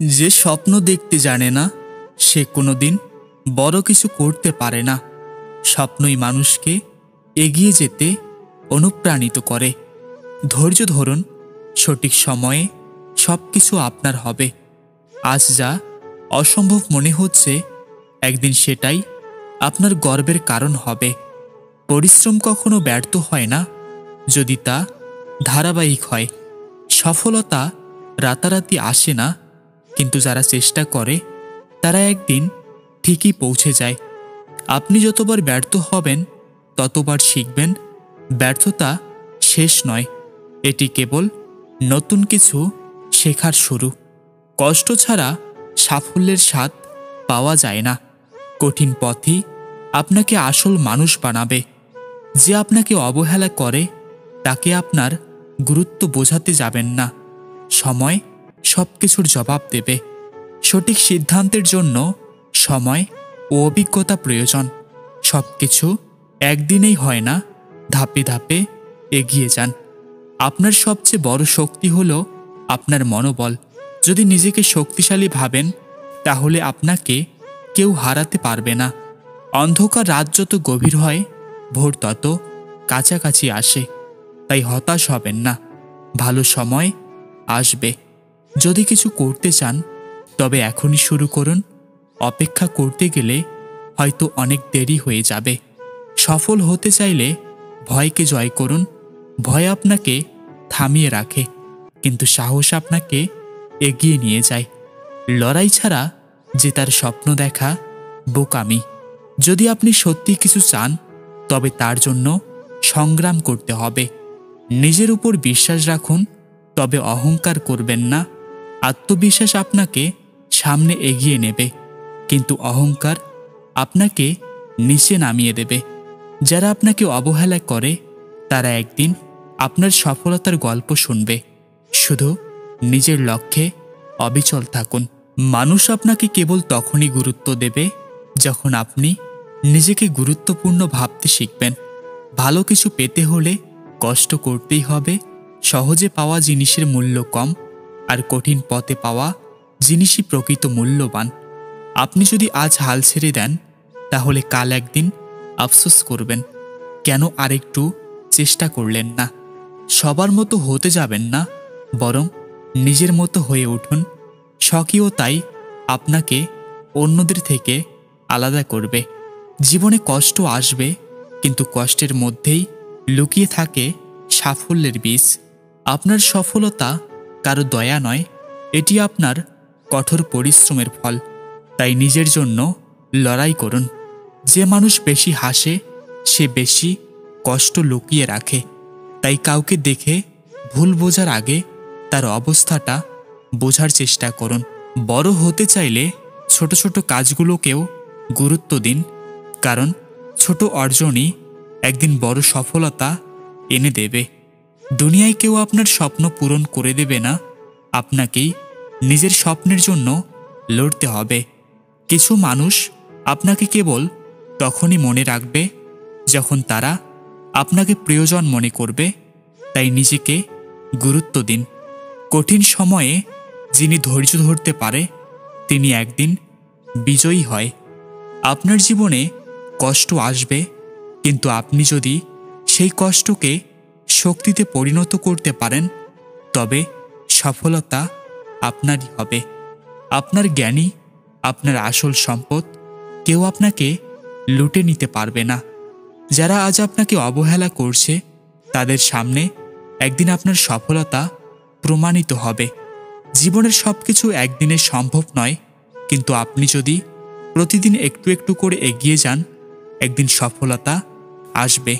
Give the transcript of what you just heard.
যে স্বপ্ন দেখতে জানে না সে কোনোদিন বড় কিছু করতে পারে না। স্বপ্নই মানুষকে এগিয়ে যেতে অনুপ্রাণিত করে। ধৈর্য ধরুন, সঠিক সময়ে সব কিছু আপনার হবে। আজ যা অসম্ভব মনে হচ্ছে, একদিন সেটাই আপনার গর্বের কারণ হবে। পরিশ্রম কখনো ব্যর্থ হয় না যদি তা ধারাবাহিক হয়। সফলতা রাতারাতি আসে না, কিন্তু যারা চেষ্টা করে তারা একদিন ঠিকই পৌঁছে যায়। আপনি যতবার ব্যর্থ হবেন ততবার শিখবেন ব্যর্থতা শেষ নয়, এটি কেবল নতুন কিছু শেখার শুরু। কষ্ট ছাড়া সাফল্যের স্বাদ পাওয়া যায় না। কঠিন পথই আপনাকে আসল মানুষ বানাবে। যে আপনাকে অবহেলা করে তাকে আপনার গুরুত্ব বোঝাতে যাবেন না। সময় সব কিছুর জবাব দেবে। সঠিক সিদ্ধান্তের জন্য সময় ও অভিজ্ঞতা প্রয়োজন। সব কিছু একদিনেই হয় না, ধাপে ধাপে এগিয়ে যান। আপনার সবচেয়ে বড় শক্তি হলো আপনার মনোবল। যদি নিজেকে শক্তিশালী ভাবেন তাহলে আপনাকে কেউ হারাতে পারবে না। অন্ধকার রাত যত গভীর হয়, ভোর তত কাছাকাছি আসে। তাই হতাশ হবেন না, ভালো সময় আসবে। যদি কিছু করতে চান তবে এখনই শুরু করুন। অপেক্ষা করতে গেলে হয়তো অনেক দেরি হয়ে যাবে। সফল হতে চাইলে ভয়কে জয় করুন। ভয় আপনাকে থামিয়ে রাখে, কিন্তু সাহস আপনাকে এগিয়ে নিয়ে যায়। লড়াই ছাড়া জেতার স্বপ্ন দেখা বোকামি। যদি আপনি সত্যি কিছু চান তবে তার জন্য সংগ্রাম করতে হবে। নিজের উপর বিশ্বাস রাখুন, তবে অহংকার করবেন না। আত্মবিশ্বাস আপনাকে সামনে এগিয়ে নেবে, কিন্তু অহংকার আপনাকে নিচে নামিয়ে দেবে। যারা আপনাকে অবহেলা করে তারা একদিন আপনার সফলতার গল্প শুনবে। শুধু নিজের লক্ষ্যে অবিচল থাকুন। মানুষ আপনাকে কেবল তখনই গুরুত্ব দেবে যখন আপনি নিজেকে গুরুত্বপূর্ণ ভাবতে শিখবেন। ভালো কিছু পেতে হলে কষ্ট করতেই হবে। সহজে পাওয়া জিনিসের মূল্য কম, আর কঠিন পথে পাওয়া জিনিসই প্রকৃত মূল্যবান। আপনি যদি আজ হাল ছেড়ে দেন তাহলে কাল একদিন আফসোস করবেন, কেন আরেকটু চেষ্টা করলেন না। সবার মতো হতে যাবেন না, বরং নিজের মতো হয়ে উঠুন। স্বকীয়তাই আপনাকে অন্যদের থেকে আলাদা করবে। জীবনে কষ্ট আসবে, কিন্তু কষ্টের মধ্যেই লুকিয়ে থাকে সাফল্যের বীজ। আপনার সফলতা কারো দয়া নয়, এটি আপনার কঠোর পরিশ্রমের ফল। তাই নিজের জন্য লড়াই করুন। যে মানুষ বেশি হাসে সে বেশি কষ্ট লুকিয়ে রাখে। তাই কাউকে দেখে ভুল বোঝার আগে তার অবস্থাটা বোঝার চেষ্টা করুন। বড় হতে চাইলে ছোট ছোট কাজগুলোকেও গুরুত্ব দিন, কারণ ছোট অর্জনই একদিন বড় সফলতা এনে দেবে। দুনিয়ায় কেউ আপনার স্বপ্ন পূরণ করে দেবে না, আপনাকেই নিজের স্বপ্নের জন্য লড়তে হবে। কিছু মানুষ আপনাকে কেবল তখনই মনে রাখবে যখন তারা আপনাকে প্রয়োজন মনে করবে। তাই নিজেকে গুরুত্ব দিন। কঠিন সময়ে যিনি ধৈর্য ধরতে পারে তিনি একদিন বিজয়ী হয়। আপনার জীবনে কষ্ট আসবে, কিন্তু আপনি যদি সেই কষ্টকে শক্তিতে পরিণত করতে পারেন তবে সফলতা আপনারই হবে। আপনার জ্ঞানই আপনার আসল সম্পদ। কেউ আপনাকে লুটে নিতে পারবে না। যারা আজ আপনাকে অবহেলা করছে তাদের সামনে একদিন আপনার সফলতা প্রমাণিত হবে। জীবনের সবকিছু একদিনে সম্ভব নয়, কিন্তু আপনি যদি প্রতিদিন একটু একটু করে এগিয়ে যান একদিন সফলতা আসবে।